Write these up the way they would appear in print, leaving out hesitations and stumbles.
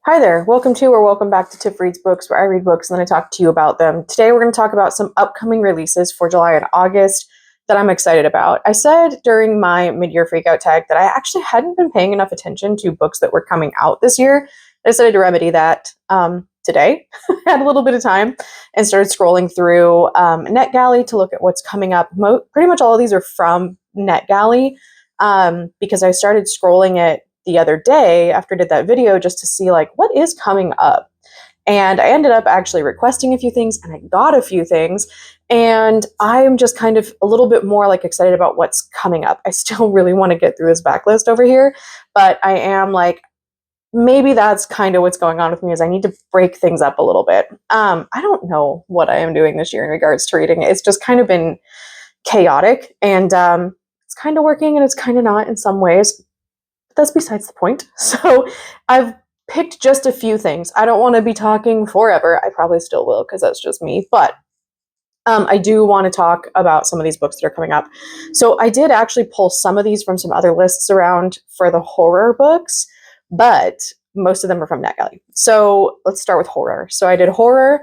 Hi there, welcome to or welcome back to Tiff Reads Books, where I read books and then I talk to you about them. Today we're going to talk about some upcoming releases for July and August that I'm excited about. I said during my mid-year freakout tag that I actually hadn't been paying enough attention to books that were coming out this year. I decided to remedy that today. I had a little bit of time and started scrolling through NetGalley to look at what's coming up. Pretty much all of these are from NetGalley because I started scrolling it the other day after I did that video just to see like what is coming up. And I ended up actually requesting a few things and I got a few things. And I'm just kind of a little bit more like excited about what's coming up. I still really want to get through this backlist over here, but I am like, maybe that's kind of what's going on with me is I need to break things up a little bit. I don't know what I am doing this year in regards to reading. It's just kind of been chaotic and it's kind of working and it's kind of not in some ways. That's besides the point. So I've picked just a few things. I don't want to be talking forever. I probably still will because that's just me. But I do want to talk about some of these books that are coming up. So I did actually pull some of these from some other lists around for the horror books, but most of them are from NetGalley. So let's start with horror. So I did horror,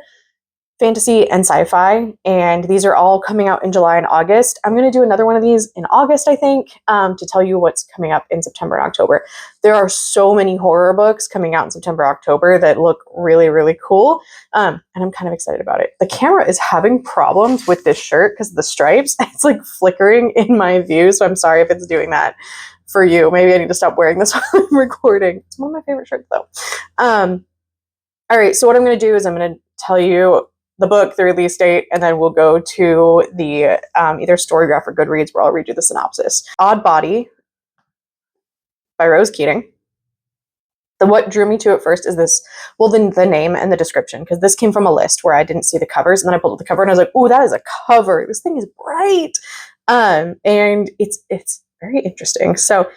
fantasy, and sci-fi, and these are all coming out in July and August. I'm going to do another one of these in August, I think, to tell you what's coming up in September and October. There are so many horror books coming out in September, October that look really, really cool, and I'm kind of excited about it. The camera is having problems with this shirt because of the stripes. It's like flickering in my view, so I'm sorry if it's doing that for you. Maybe I need to stop wearing this while I'm recording. It's one of my favorite shirts, though. All right, so what I'm going to do is I'm going to tell you the book, the release date, and then we'll go to the either Storygraph or Goodreads where I'll read you the synopsis. Oddbody by Rose Keating. What drew me to it first is this, well, the name and the description, because this came from a list where I didn't see the covers, and then I pulled up the cover and I was like, oh, that is a cover. This thing is bright. And it's very interesting. So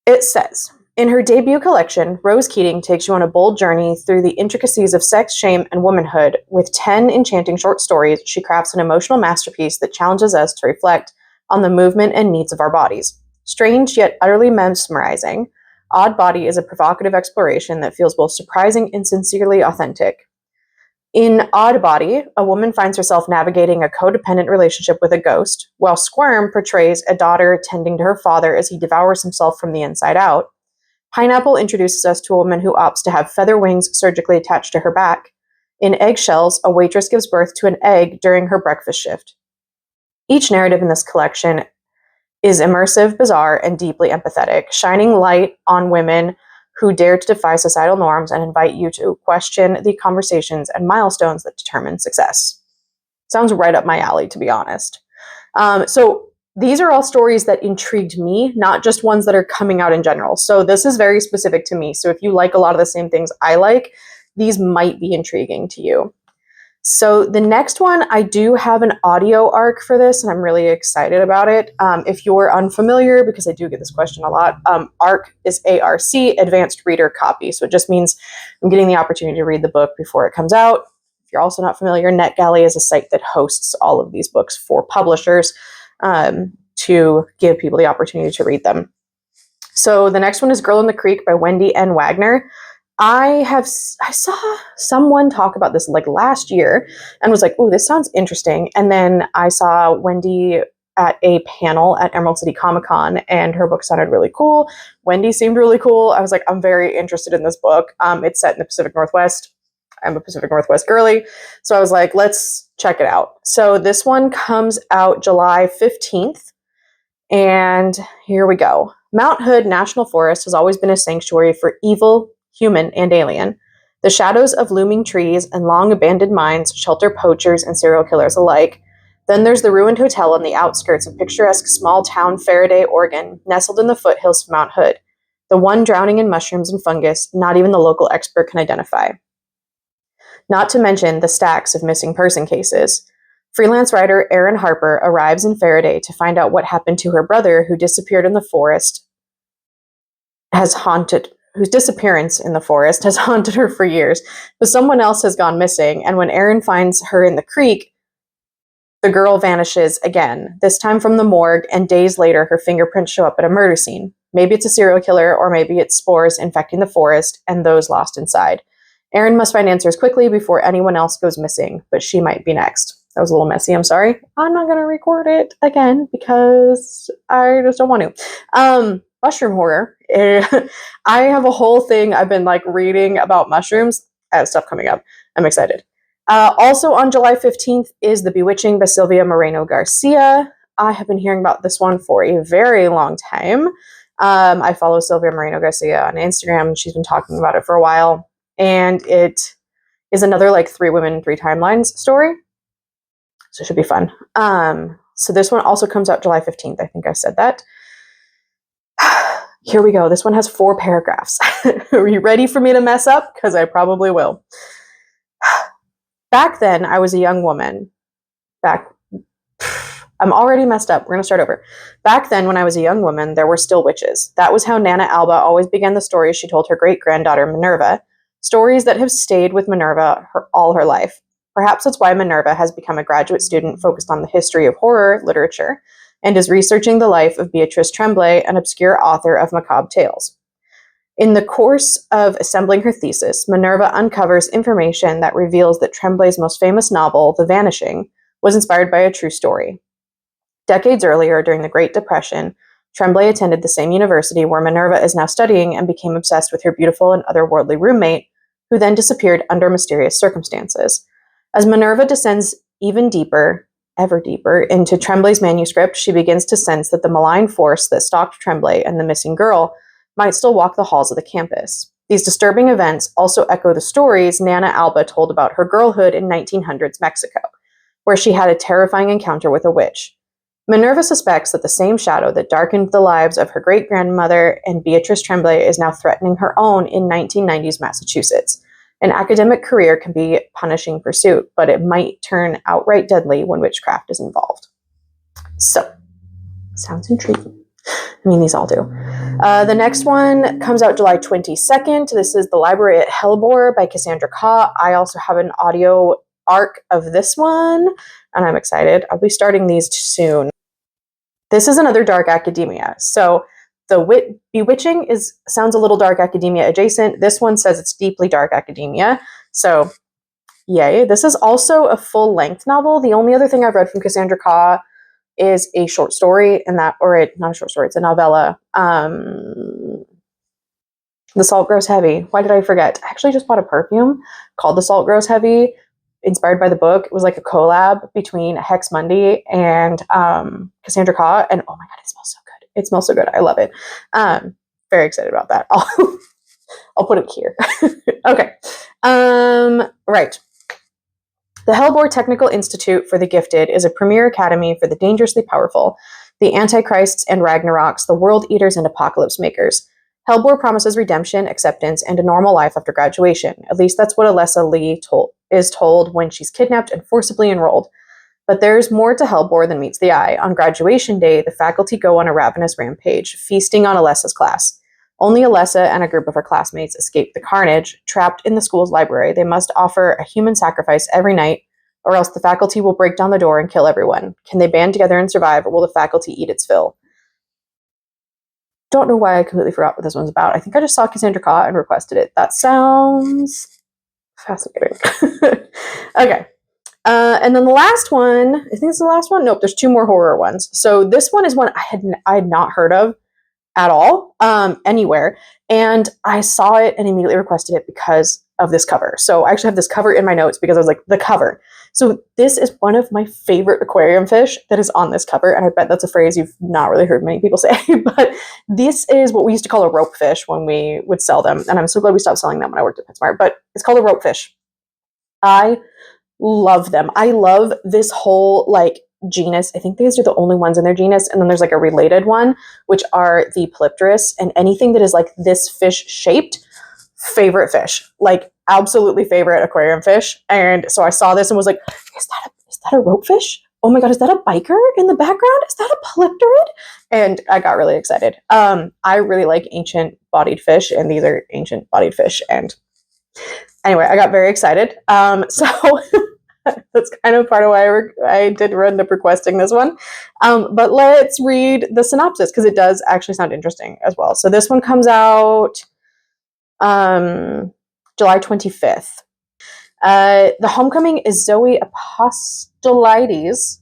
it says, in her debut collection, Rose Keating takes you on a bold journey through the intricacies of sex, shame, and womanhood. With 10 enchanting short stories, she crafts an emotional masterpiece that challenges us to reflect on the movement and needs of our bodies. Strange yet utterly mesmerizing, Oddbody is a provocative exploration that feels both surprising and sincerely authentic. In Oddbody, a woman finds herself navigating a codependent relationship with a ghost, while Squirm portrays a daughter tending to her father as he devours himself from the inside out. Pineapple introduces us to a woman who opts to have feather wings surgically attached to her back. In Eggshells, a waitress gives birth to an egg during her breakfast shift. Each narrative in this collection is immersive, bizarre, and deeply empathetic, shining light on women who dare to defy societal norms and invite you to question the conversations and milestones that determine success. Sounds right up my alley, to be honest. So these are all stories that intrigued me, not just ones that are coming out in general. So this is very specific to me. So if you like a lot of the same things I like, these might be intriguing to you. So the next one, I do have an audio arc for this, and I'm really excited about it. If you're unfamiliar, because I do get this question a lot, ARC is A-R-C, Advanced Reader Copy. So it just means I'm getting the opportunity to read the book before it comes out. If you're also not familiar, NetGalley is a site that hosts all of these books for publishers to give people the opportunity to read them. So the next one is Girl in the Creek by Wendy and Wagner. I saw someone talk about this like last year and was like, oh, this sounds interesting. And then I saw Wendy at a panel at Emerald City Comic Con and her book sounded really cool. Wendy seemed really cool. I was like, I'm very interested in this book. It's set in the Pacific Northwest. I'm a Pacific Northwest girly. So I was like, let's check it out. So this one comes out July 15th. And here we go. Mount Hood National Forest has always been a sanctuary for evil, human, and alien. The shadows of looming trees and long abandoned mines shelter poachers and serial killers alike. Then there's the ruined hotel on the outskirts of picturesque small town Faraday, Oregon, nestled in the foothills of Mount Hood. The one drowning in mushrooms and fungus not even the local expert can identify. Not to mention the stacks of missing person cases. Freelance writer Erin Harper arrives in Faraday to find out what happened to her brother who disappeared in the forest whose disappearance in the forest has haunted her for years. But someone else has gone missing, and when Erin finds her in the creek, the girl vanishes again, this time from the morgue, and days later her fingerprints show up at a murder scene. Maybe it's a serial killer, or maybe it's spores infecting the forest and those lost inside. Erin must find answers quickly before anyone else goes missing, but she might be next. That was a little messy, I'm sorry. I'm not going to record it again because I just don't want to. Mushroom horror. I have a whole thing I've been like reading about mushrooms. I have stuff coming up. I'm excited. Also on July 15th is The Bewitching by Silvia Moreno-Garcia. I have been hearing about this one for a very long time. I follow Silvia Moreno-Garcia on Instagram. She's been talking about it for a while. And it is another like 3 women, 3 timelines story. So it should be fun. So this one also comes out July 15th. I think I said that. Here we go. This one has 4 paragraphs. Are you ready for me to mess up? Because I probably will. Back then, I was a young woman. I'm already messed up. We're going to start over. Back then, when I was a young woman, there were still witches. That was how Nana Alba always began the stories she told her great-granddaughter Minerva. Stories that have stayed with Minerva all her life. Perhaps that's why Minerva has become a graduate student focused on the history of horror literature and is researching the life of Beatrice Tremblay, an obscure author of macabre tales. In the course of assembling her thesis, Minerva uncovers information that reveals that Tremblay's most famous novel, The Vanishing, was inspired by a true story. Decades earlier, during the Great Depression, Tremblay attended the same university where Minerva is now studying and became obsessed with her beautiful and otherworldly roommate, who then disappeared under mysterious circumstances. As Minerva descends even deeper, ever deeper, into Tremblay's manuscript, she begins to sense that the malign force that stalked Tremblay and the missing girl might still walk the halls of the campus. These disturbing events also echo the stories Nana Alba told about her girlhood in 1900s Mexico, where she had a terrifying encounter with a witch. Minerva suspects that the same shadow that darkened the lives of her great-grandmother and Beatrice Tremblay is now threatening her own in 1990s Massachusetts. An academic career can be a punishing pursuit, but it might turn outright deadly when witchcraft is involved. So, sounds intriguing. I mean, these all do. The next one comes out July 22nd. This is The Library at Hellebore by Cassandra Khaw. I also have an audio arc of this one, and I'm excited. I'll be starting these soon. This is another dark academia. So the Bewitching sounds a little dark academia adjacent. This one says it's deeply dark academia. So, yay. This is also a full-length novel. The only other thing I've read from Cassandra Khaw is a short story, not a short story, it's a novella. The Salt Grows Heavy. Why did I forget? I actually just bought a perfume called The Salt Grows Heavy, inspired by the book. It was like a collab between Hex Mundy and Cassandra Khaw, and oh my god, it smells so good. It smells so good. I love it. Very excited about that. I'll put it here. Okay. Right. The Hellebore Technical Institute for the Gifted is a premier academy for the dangerously powerful, the Antichrists and Ragnaroks, the World Eaters and Apocalypse Makers. Hellebore promises redemption, acceptance, and a normal life after graduation. At least that's what Alessa Lee is told when she's kidnapped and forcibly enrolled. But there's more to Hellebore than meets the eye. On graduation day, the faculty go on a ravenous rampage, feasting on Alessa's class. Only Alessa and a group of her classmates escape the carnage. Trapped in the school's library, they must offer a human sacrifice every night, or else the faculty will break down the door and kill everyone. Can they band together and survive, or will the faculty eat its fill? Don't know why I completely forgot what this one's about. I think I just saw Cassandra Khaw and requested it. That sounds fascinating. Okay. And then the last one, I think it's the last one. Nope, there's 2 more horror ones. So this one is one I had not heard of at all, anywhere. And I saw it and immediately requested it because of this cover. So I actually have this cover in my notes because I was like, the cover. So this is one of my favorite aquarium fish that is on this cover. And I bet that's a phrase you've not really heard many people say, but this is what we used to call a rope fish when we would sell them. And I'm so glad we stopped selling them when I worked at PetSmart, but it's called a rope fish. I love them. I love this whole like genus. I think these are the only ones in their genus. And then there's like a related one, which are the Polypterus, and anything that is like this fish shaped, favorite fish, like absolutely favorite aquarium fish. And so I saw this and was like, is that a rope fish? Oh my God, is that a biker in the background? Is that a Polypterid? And I got really excited. I really like ancient bodied fish, and these are ancient bodied fish. And anyway, I got very excited. So That's kind of part of why I did end up requesting this one. But let's read the synopsis because it does actually sound interesting as well. So this one comes out July 25th. The homecoming is Zoe Apostolides.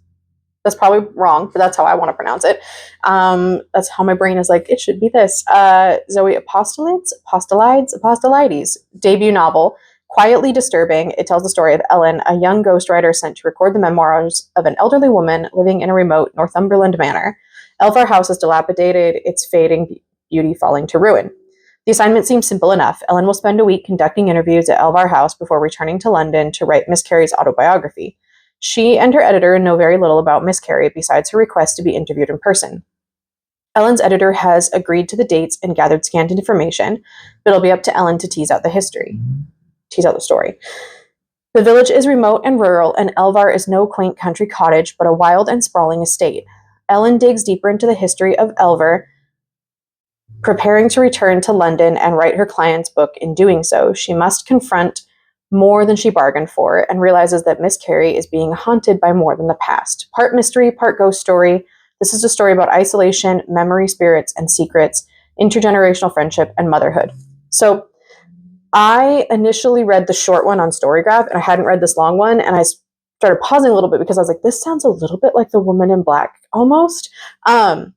That's probably wrong, but that's how I want to pronounce it. That's how my brain is like, it should be this. Zoe Apostolides debut novel. Quietly disturbing, it tells the story of Elain, a young ghostwriter sent to record the memoirs of an elderly woman living in a remote Northumberland manor. Elvar House is dilapidated, its fading beauty falling to ruin. The assignment seems simple enough. Elain will spend a week conducting interviews at Elvar House before returning to London to write Miss Carey's autobiography. She and her editor know very little about Miss Carey besides her request to be interviewed in person. Ellen's editor has agreed to the dates and gathered scant information, but it'll be up to Elain to tease out the story. The village is remote and rural, and Elvar is no quaint country cottage, but a wild and sprawling estate. Elain digs deeper into the history of Elvar, preparing to return to London and write her client's book. In doing so, she must confront more than she bargained for, and realizes that Miss Carey is being haunted by more than the past. Part mystery, part ghost story. This is a story about isolation, memory, spirits, and secrets, intergenerational friendship, and motherhood. So I initially read the short one on Storygraph, and I hadn't read this long one, and I started pausing a little bit because I was like, this sounds a little bit like The Woman in Black, almost. But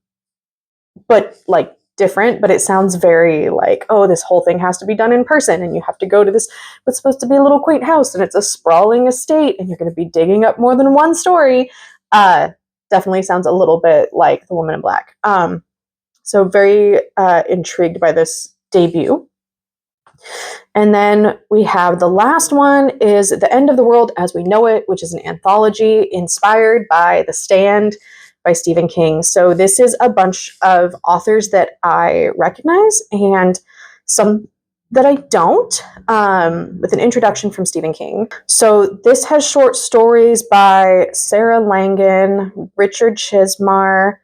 like different, but it sounds very like, oh, this whole thing has to be done in person, and you have to go to this, what's supposed to be a little quaint house, and it's a sprawling estate, and you're going to be digging up more than one story. Definitely sounds a little bit like The Woman in Black. So very intrigued by this debut. And then we have the last one is The End of the World as We Know It, which is an anthology inspired by The Stand by Stephen King. So this is a bunch of authors that I recognize and some that I don't, with an introduction from Stephen King. So this has short stories by Sarah Langan, Richard Chismar,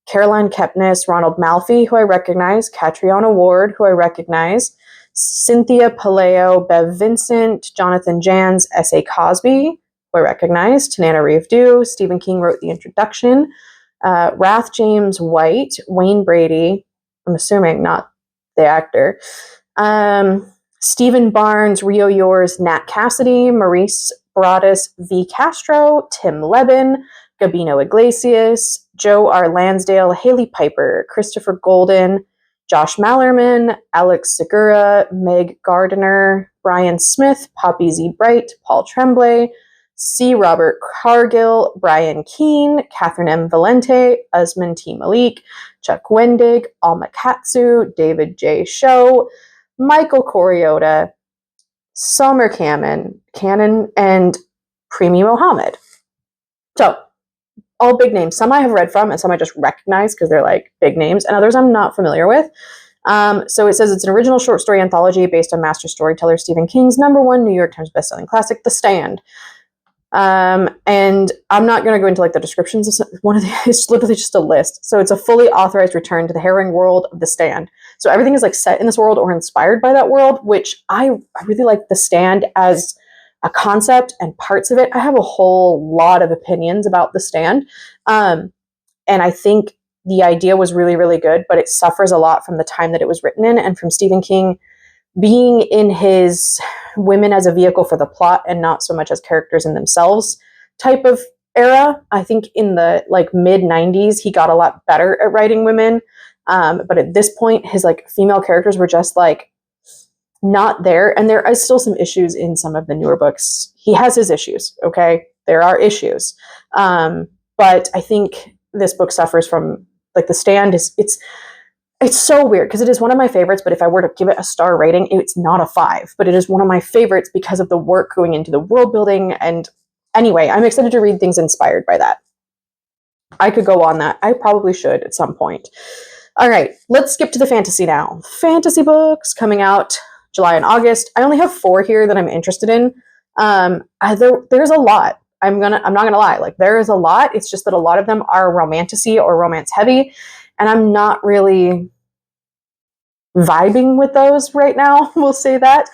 Caroline Kepnes, Ronald Malfi, who I recognize, Catriona Ward, who I recognize, Cynthia Paleo, Bev Vincent, Jonathan Jans, S.A. Cosby, who I recognize, Tanana Reeve-Dew. Stephen King wrote the introduction. Rath James White, Wayne Brady, I'm assuming not the actor, Stephen Barnes, Rio Yours, Nat Cassidy, Maurice Broadus V. Castro, Tim Levin, Gabino Iglesias, Joe R. Lansdale, Haley Piper, Christopher Golden, Josh Mallerman, Alex Segura, Meg Gardiner, Brian Smith, Poppy Z. Bright, Paul Tremblay, C. Robert Cargill, Brian Keane, Catherine M. Valente, Usman T. Malik, Chuck Wendig, Alma Katsu, David J. Show, Michael Coriota, Summer Cannon, and Premi Mohammed. So, all big names. Some I have read from and some I just recognize because they're like big names, and others I'm not familiar with. So it says it's an original short story anthology based on master storyteller Stephen King's #1 New York Times bestselling classic, The Stand. And I'm not going to go into like the descriptions of one of the, it's literally just a list. So it's a fully authorized return to the harrowing world of The Stand. So everything is like set in this world or inspired by that world, which I really like The Stand as a concept and parts of it. I have a whole lot of opinions about The Stand. And I think the idea was really, really good, but it suffers a lot from the time that it was written in and from Stephen King being in his women as a vehicle for the plot and not so much as characters in themselves type of era. I think in the like mid 90s, he got a lot better at writing women. But at this point, his like female characters were just like not there. And there is still some issues in some of the newer books. He has his issues. Okay. There are issues. But I think this book suffers from like The Stand it's so weird because it is one of my favorites, but if I were to give it a star rating, it's not a 5, but it is one of my favorites because of the work going into the world building. And anyway, I'm excited to read things inspired by that. I could go on that. I probably should at some point. All right, let's skip to the fantasy now. Fantasy books coming out July and August. I only have 4 here that I'm interested in. There's a lot. I'm not gonna lie. Like there is a lot. It's just that a lot of them are romantasy or romance heavy. And I'm not really vibing with those right now, we'll say that.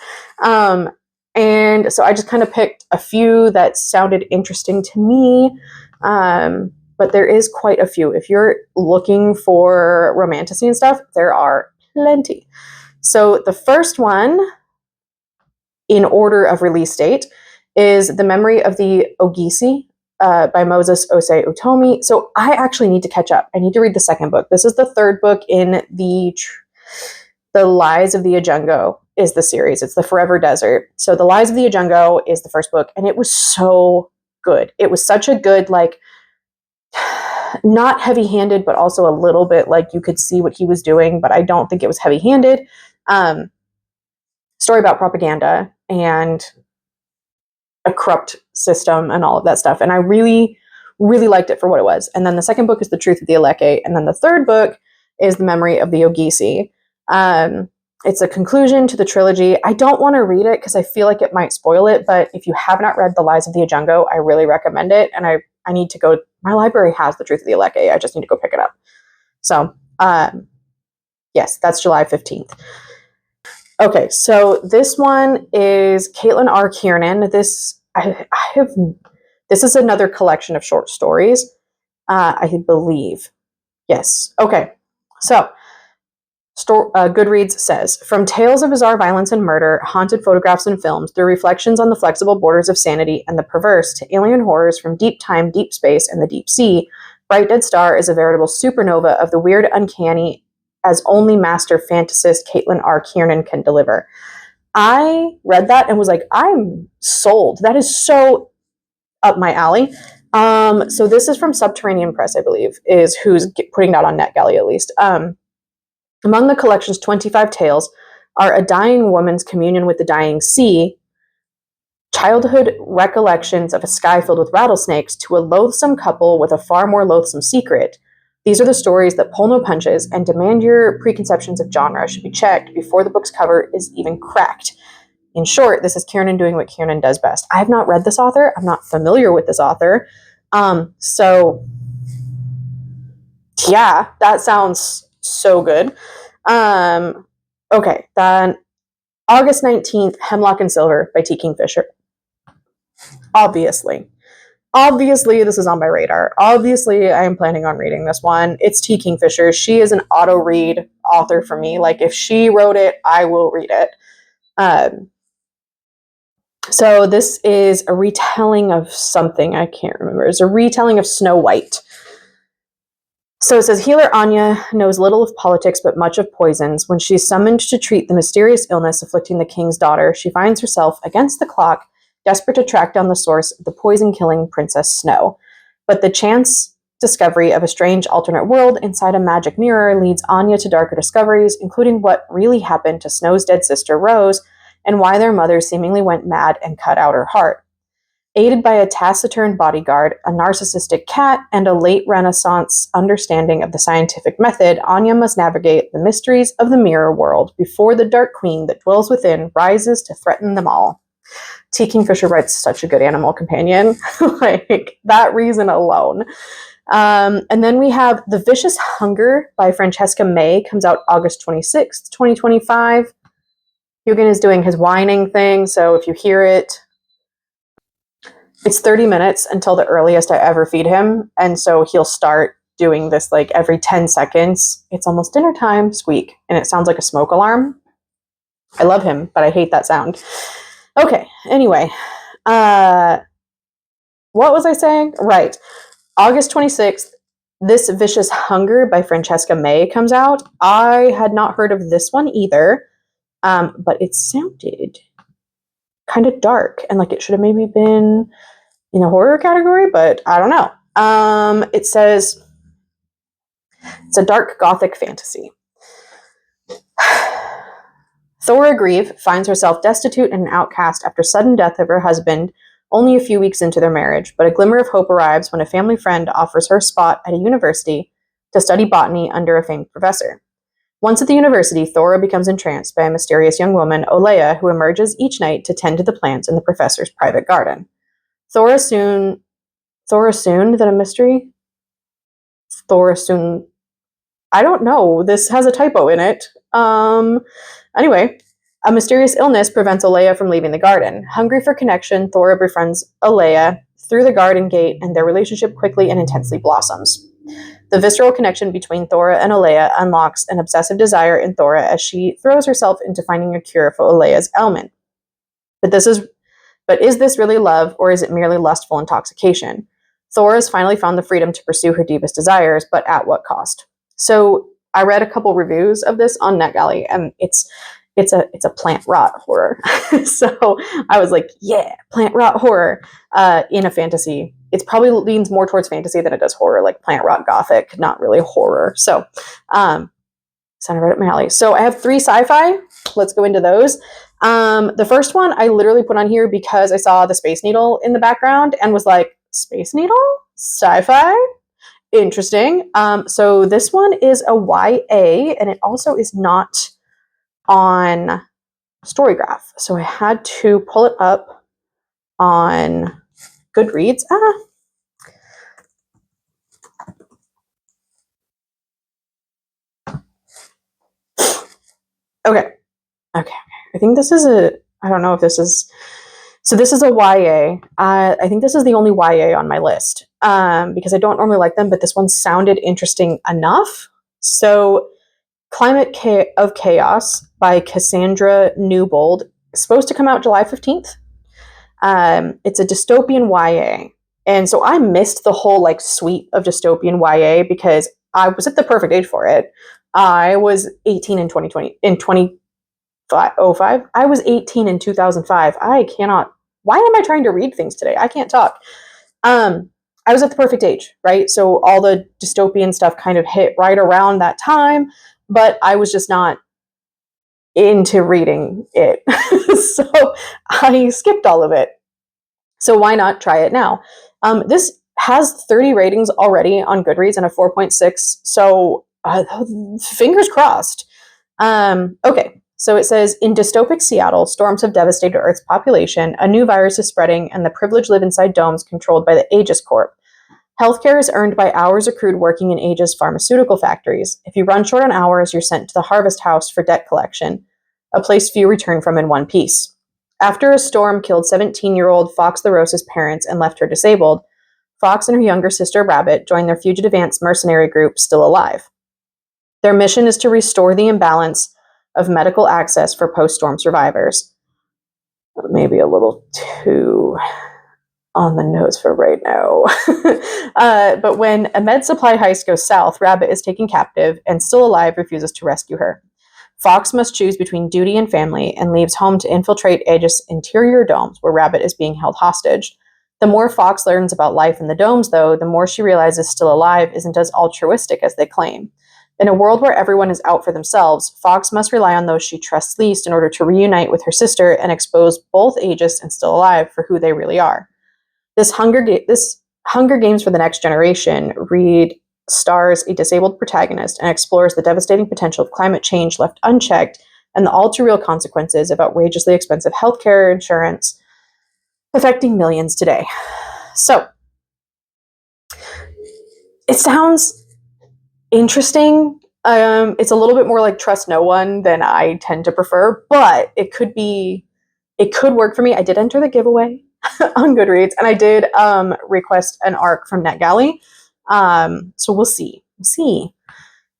And so I just kind of picked a few that sounded interesting to me. But there is quite a few. If you're looking for romantasy and stuff, there are plenty. So the first one, in order of release date, is The Memory of the Ogisi by Moses Osei Utomi. So I actually need to catch up. I need to read the second book. This is the third book in the Lies of the Ajungo is the series. It's the Forever Desert. So The Lies of the Ajungo is the first book, and it was so good. It was such a good, like, not heavy-handed, but also a little bit like you could see what he was doing, but I don't think it was heavy-handed. Story about propaganda and a corrupt system and all of that stuff. And I really, really liked it for what it was. And then the second book is The Truth of the Elain. And then the third book is The Memory of the Ogisi. It's a conclusion to the trilogy. I don't want to read it because I feel like it might spoil it, but if you have not read The Lies of the Ajungo, I really recommend it. And I need to go, my library has The Truth of the Elain. I just need to go pick it up. So, yes, that's July 15th. Okay, so this one is Caitlin R. Kiernan. This is another collection of short stories, I believe. Yes. Okay, so Goodreads says, from tales of bizarre violence and murder, haunted photographs and films, through reflections on the flexible borders of sanity and the perverse, to alien horrors from deep time, deep space, and the deep sea, Bright Dead Star is a veritable supernova of the weird, uncanny, as only master fantasist Caitlin R. Kiernan can deliver. I read that and was like, I'm sold. That is so up my alley. So this is from Subterranean Press, I believe, is who's putting that on NetGalley at least. Among the collection's 25 tales are A Dying Woman's Communion with the Dying Sea, childhood recollections of a sky filled with rattlesnakes, to a loathsome couple with a far more loathsome secret. These are the stories that pull no punches and demand your preconceptions of genre should be checked before the book's cover is even cracked. In short, this is Kiernan doing what Kiernan does best. I have not read this author. I'm not familiar with this author. So, yeah, that sounds so good. Okay, then August 19th, Hemlock and Silver by T. Kingfisher. Obviously, this is on my radar. Obviously, I am planning on reading this one. It's T. Kingfisher. She is an auto-read author for me. Like, if she wrote it, I will read it. So this is a retelling of something. I can't remember. It's a retelling of Snow White. So it says, healer Anya knows little of politics but much of poisons. When she's summoned to treat the mysterious illness afflicting the king's daughter, she finds herself, against the clock, desperate to track down the source of the poison-killing Princess Snow. But the chance discovery of a strange alternate world inside a magic mirror leads Anya to darker discoveries, including what really happened to Snow's dead sister Rose, and why their mother seemingly went mad and cut out her heart. Aided by a taciturn bodyguard, a narcissistic cat, and a late Renaissance understanding of the scientific method, Anya must navigate the mysteries of the mirror world before the dark queen that dwells within rises to threaten them all. T. Kingfisher writes such a good animal companion. Like, that reason alone. And then we have The Vicious Hunger by Francesca May, comes out August 26th, 2025. Hugin is doing his whining thing, so if you hear it, it's 30 minutes until the earliest I ever feed him, and so he'll start doing this like every 10 seconds. It's almost dinner time, squeak, and it sounds like a smoke alarm. I love him, but I hate that sound. Okay, anyway. What was I saying? Right. August 26th, This Vicious Hunger by Francesca May comes out. I had not heard of this one either, but it sounded kind of dark, and like it should have maybe been in the horror category, but I don't know. It says it's a dark gothic fantasy. Thora Grieve finds herself destitute and an outcast after sudden death of her husband only a few weeks into their marriage, but a glimmer of hope arrives when a family friend offers her a spot at a university to study botany under a famed professor. Once at the university, Thora becomes entranced by a mysterious young woman, Olea, who emerges each night to tend to the plants in the professor's private garden. Thora soon that a mystery? Thora soon. I don't know. This has a typo in it. Anyway, A mysterious illness prevents Alea from leaving the garden. Hungry for connection, Thora befriends Alea through the garden gate, and their relationship quickly and intensely blossoms. The visceral connection between Thora and Alea unlocks an obsessive desire in Thora as she throws herself into finding a cure for Alea's ailment. But is this really love, or is it merely lustful intoxication? Thora has finally found the freedom to pursue her deepest desires, but at what cost? So I read a couple reviews of this on NetGalley, and it's a plant rot horror. So I was like, yeah, plant rot horror in a fantasy. It probably leans more towards fantasy than it does horror, like plant rot gothic, not really horror. So sounded right up my alley. So I have 3 sci-fi. Let's go into those. The first one I literally put on here because I saw the Space Needle in the background and was like, Space Needle? Sci-fi? Interesting. So this one is a YA, and it also is not on Storygraph. So I had to pull it up on Goodreads. Okay. I think this is I don't know if this is, so this is a YA. I think this is the only YA on my list because I don't normally like them, but this one sounded interesting enough. So Climate of Chaos by Cassandra Newbould is supposed to come out July 15th. It's a dystopian YA. And so I missed the whole like suite of dystopian YA because I was at the perfect age for it. I was 18 in 2005. I was 18 in 2005. Why am I trying to read things today? I can't talk. I was at the perfect age, right? So all the dystopian stuff kind of hit right around that time, but I was just not into reading it. So I skipped all of it. So why not try it now? This has 30 ratings already on Goodreads and a 4.6. So fingers crossed. Okay. So it says, in dystopic Seattle, storms have devastated Earth's population, a new virus is spreading, and the privileged live inside domes controlled by the Aegis Corp. Healthcare is earned by hours accrued working in Aegis pharmaceutical factories. If you run short on hours, you're sent to the Harvest House for debt collection, a place few return from in one piece. After a storm killed 17-year-old Fox the Rose's parents and left her disabled, Fox and her younger sister Rabbit joined their fugitive aunt's mercenary group, Still Alive. Their mission is to restore the imbalance of medical access for post-storm survivors. Maybe a little too on the nose for right now. But when a med supply heist goes south, Rabbit is taken captive and Still Alive refuses to rescue her. Fox must choose between duty and family and leaves home to infiltrate Aegis' interior domes where Rabbit is being held hostage. The more Fox learns about life in the domes, though, the more she realizes Still Alive isn't as altruistic as they claim. In a world where everyone is out for themselves, Fox must rely on those she trusts least in order to reunite with her sister and expose both Aegis and Still Alive for who they really are. This Hunger Games for the Next Generation read stars a disabled protagonist and explores the devastating potential of climate change left unchecked and the all-too-real consequences of outrageously expensive healthcare insurance affecting millions today. So, it sounds interesting. It's a little bit more like Trust No One than I tend to prefer, but it could work for me. I did enter the giveaway on Goodreads, and I did request an arc from NetGalley. So we'll see.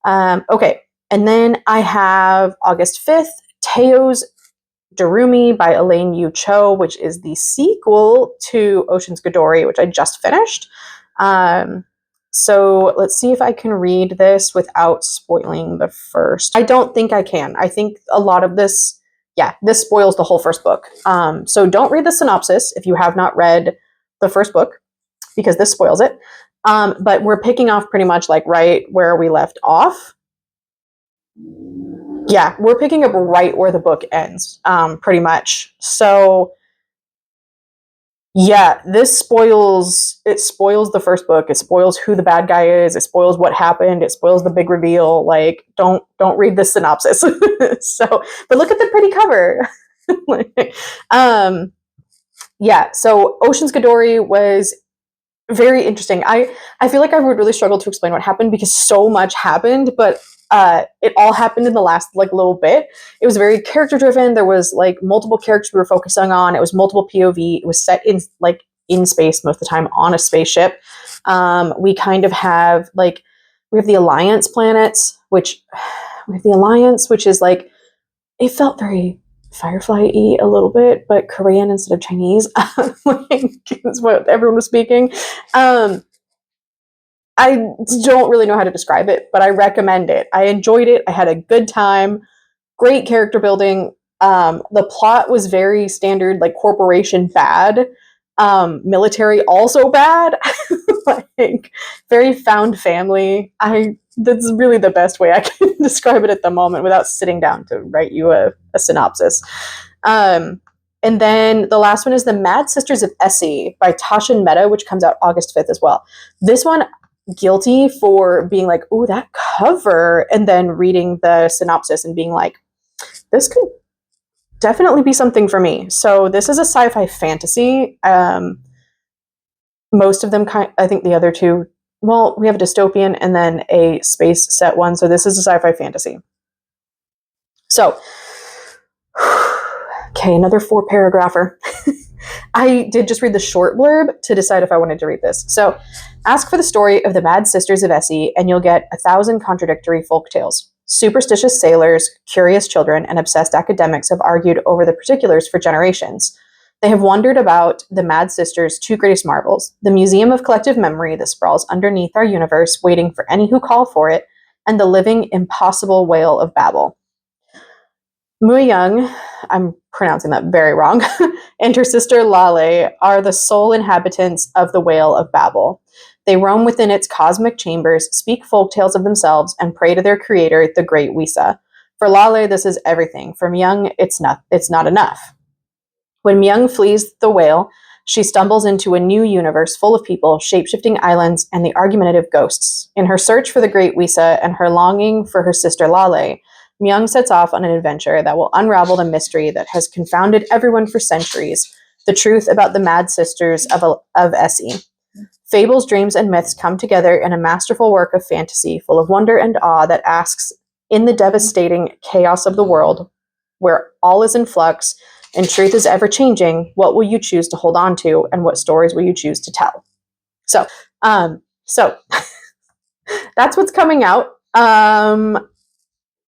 Okay, and then I have August 5th, Teo's Durumi by Elain Yu Cho, which is the sequel to Ocean's Godori, which I just finished. So let's see if I can read this without spoiling the first. I don't think I can. I think a lot of this, this spoils the whole first book. So don't read the synopsis if you have not read the first book, because this spoils it. But we're picking off pretty much like right where we left off. Yeah, we're picking up right where the book ends, pretty much. So yeah, this spoils the first book. It spoils who the bad guy is. It spoils what happened. It spoils the big reveal. Like, don't read the synopsis. So, but look at the pretty cover. Yeah, so Ocean's Godori was very interesting. I feel like I would really struggle to explain what happened because so much happened, but it all happened in the last like little bit. It was very character driven. There was like multiple characters we were focusing on. It was multiple POV. It was set in like in space most of the time on a spaceship. We kind of have like, we have the Alliance planets, which is like, it felt very Firefly-y a little bit, but Korean instead of Chinese. Like, is what everyone was speaking. I don't really know how to describe it, but I recommend it. I enjoyed it. I had a good time. Great character building. The plot was very standard, like corporation bad. Military also bad. Like very found family. That's really the best way I can describe it at the moment without sitting down to write you a synopsis. And then the last one is The Mad Sisters of Essie by Tashan Mehta, which comes out August 5th as well. This one, guilty for being like, oh, that cover, and then reading the synopsis and being like, this could definitely be something for me. So this is a sci-fi fantasy. Most of them I think the other two, well, we have a dystopian and then a space set one. So this is a sci-fi fantasy. So, okay, another 4-paragrapher. I did just read the short blurb to decide if I wanted to read this. So, ask for the story of the Mad Sisters of Essie, and you'll get 1,000 contradictory folk tales. Superstitious sailors, curious children, and obsessed academics have argued over the particulars for generations. They have wondered about the Mad Sisters' two greatest marvels, the Museum of Collective Memory that sprawls underneath our universe, waiting for any who call for it, and the living, impossible Whale of Babel. Muyang, I'm pronouncing that very wrong, and her sister Lale are the sole inhabitants of the Whale of Babel. They roam within its cosmic chambers, speak folktales of themselves, and pray to their creator, the Great Wisa. For Lale, this is everything. For Myung, it's not enough. When Myung flees the whale, she stumbles into a new universe full of people, shape-shifting islands, and the argumentative ghosts. In her search for the Great Wisa and her longing for her sister Lale, Myung sets off on an adventure that will unravel the mystery that has confounded everyone for centuries, the truth about the Mad Sisters of Essie. Fables, dreams, and myths come together in a masterful work of fantasy full of wonder and awe that asks, in the devastating chaos of the world, where all is in flux and truth is ever-changing, what will you choose to hold on to, and what stories will you choose to tell? So that's what's coming out.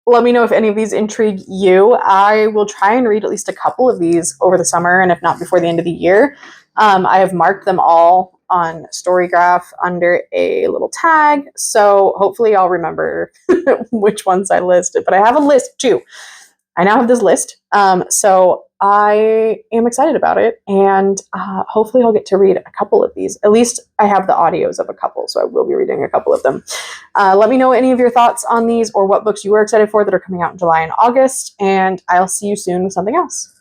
Let me know if any of these intrigue you. I will try and read at least a couple of these over the summer, and if not before the end of the year. I have marked them all on Storygraph under a little tag, so hopefully I'll remember which ones I listed. But I have a list too. I now have this list, so I am excited about it, and hopefully I'll get to read a couple of these. At least I have the audios of a couple, so I will be reading a couple of them. Let me know any of your thoughts on these or what books you are excited for that are coming out in July and August, and I'll see you soon with something else.